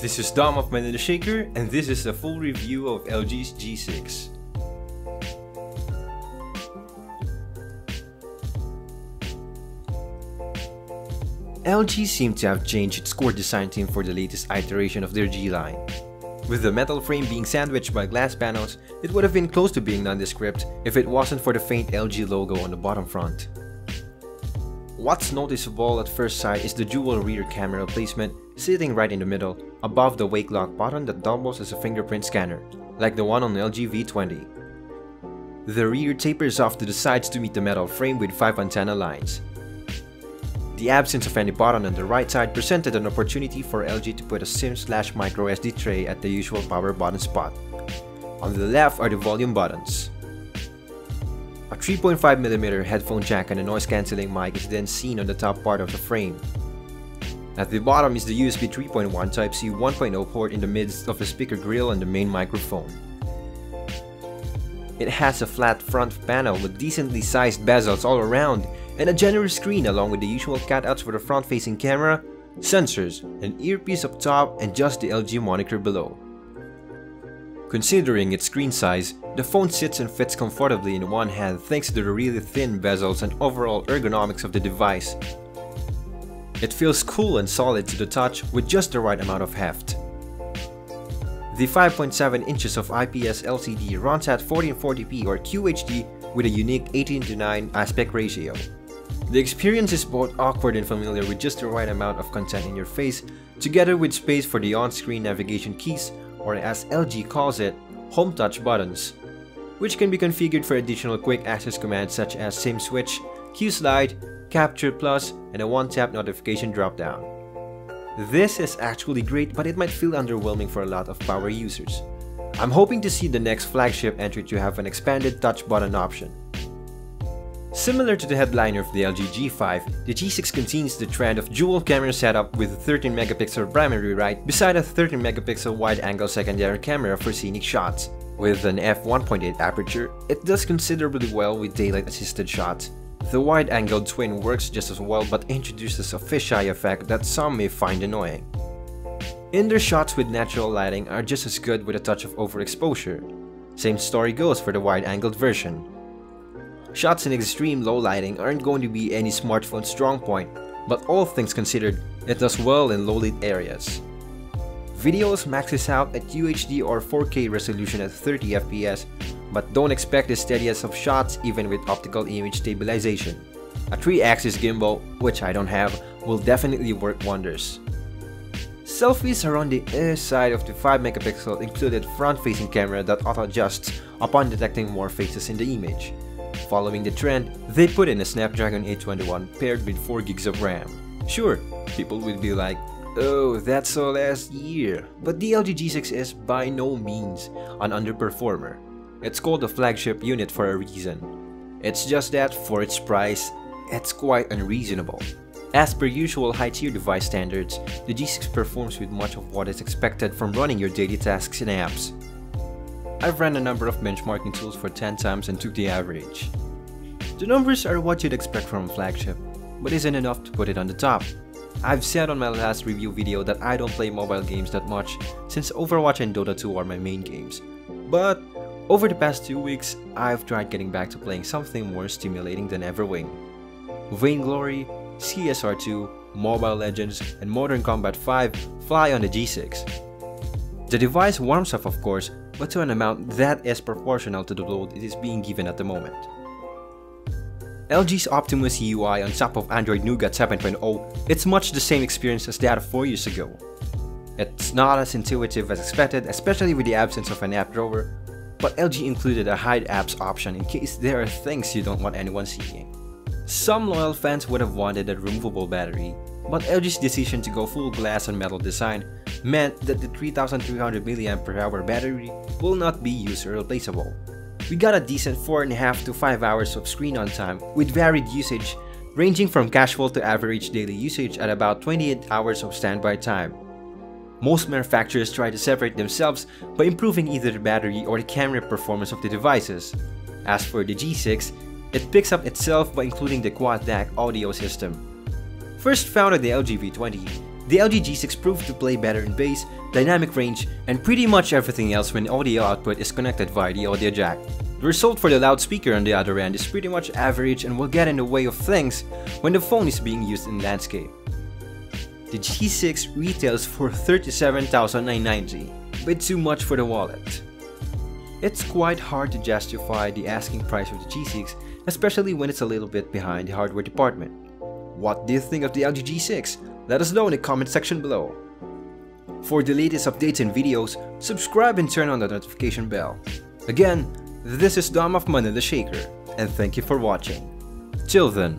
This is Dom of Man in the Shaker, and this is a full review of LG's G6. LG seemed to have changed its core design team for the latest iteration of their G line. With the metal frame being sandwiched by glass panels, it would have been close to being nondescript if it wasn't for the faint LG logo on the bottom front. What's noticeable at first sight is the dual rear camera placement sitting right in the middle, above the wake lock button that doubles as a fingerprint scanner, like the one on LG V20. The rear tapers off to the sides to meet the metal frame with 5 antenna lines. The absence of any button on the right side presented an opportunity for LG to put a SIM/micro SD tray at the usual power button spot. On the left are the volume buttons. A 3.5mm headphone jack and a noise-cancelling mic is then seen on the top part of the frame. At the bottom is the USB 3.1 Type-C 1.0 port in the midst of a speaker grill and the main microphone. It has a flat front panel with decently sized bezels all around and a generous screen along with the usual cutouts for the front-facing camera, sensors, an earpiece up top, and just the LG moniker below. Considering its screen size, the phone sits and fits comfortably in one hand thanks to the really thin bezels and overall ergonomics of the device. It feels cool and solid to the touch with just the right amount of heft. The 5.7 inches of IPS LCD runs at 1440p or QHD with a unique 18:9 aspect ratio. The experience is both awkward and familiar with just the right amount of content in your face, together with space for the on-screen navigation keys, or as LG calls it, home touch buttons, which can be configured for additional quick access commands such as SIM switch, Q slide, Capture Plus, and a one-tap notification dropdown. This is actually great, but it might feel underwhelming for a lot of power users. I'm hoping to see the next flagship entry to have an expanded touch button option. Similar to the headliner of the LG G5, the G6 continues the trend of dual camera setup with a 13MP primary right beside a 13MP wide-angle secondary camera for scenic shots. With an f1.8 aperture, it does considerably well with daylight-assisted shots. The wide-angled twin works just as well but introduces a fisheye effect that some may find annoying. Indoor shots with natural lighting are just as good with a touch of overexposure. Same story goes for the wide-angled version. Shots in extreme low lighting aren't going to be any smartphone's strong point, but all things considered, it does well in low-lit areas. Videos maxes out at UHD or 4K resolution at 30fps, but don't expect the steadiest of shots even with optical image stabilization. A 3-axis gimbal, which I don't have, will definitely work wonders. Selfies are on the other side of the 5MP included front-facing camera that auto-adjusts upon detecting more faces in the image. Following the trend, they put in a Snapdragon 821 paired with 4GB of RAM. Sure, people will be like, oh, that's so last year, but the LG G6 is by no means an underperformer. It's called a flagship unit for a reason. It's just that for its price, it's quite unreasonable. As per usual high-tier device standards, the G6 performs with much of what is expected from running your daily tasks and apps. I've ran a number of benchmarking tools for 10 times and took the average. The numbers are what you'd expect from a flagship, but isn't enough to put it on the top. I've said on my last review video that I don't play mobile games that much since Overwatch and Dota 2 are my main games. But over the past 2 weeks, I've tried getting back to playing something more stimulating than Everwing. Vainglory, CSR2, Mobile Legends, and Modern Combat 5 fly on the G6. The device warms up of course, but to an amount that is proportional to the load it is being given at the moment. LG's Optimus UI on top of Android Nougat 7.0, it's much the same experience as that of 4 years ago. It's not as intuitive as expected, especially with the absence of an app drawer, but LG included a hide apps option in case there are things you don't want anyone seeing. Some loyal fans would have wanted a removable battery, but LG's decision to go full glass and metal design meant that the 3300mAh battery will not be user replaceable. We got a decent 4.5 to 5 hours of screen on time with varied usage ranging from casual to average daily usage at about 28 hours of standby time. Most manufacturers try to separate themselves by improving either the battery or the camera performance of the devices. As for the G6, it picks up itself by including the quad DAC audio system. First found on the LG V20, The LG G6 proved to play better in bass, dynamic range, and pretty much everything else when audio output is connected via the audio jack. The result for the loudspeaker on the other end is pretty much average and will get in the way of things when the phone is being used in landscape. The G6 retails for $37,990, a bit too much for the wallet. It's quite hard to justify the asking price of the G6, especially when it's a little bit behind the hardware department. What do you think of the LG G6? Let us know in the comment section below. For the latest updates and videos, subscribe and turn on the notification bell. Again, this is Dom of Manila Shaker, and thank you for watching. Till then.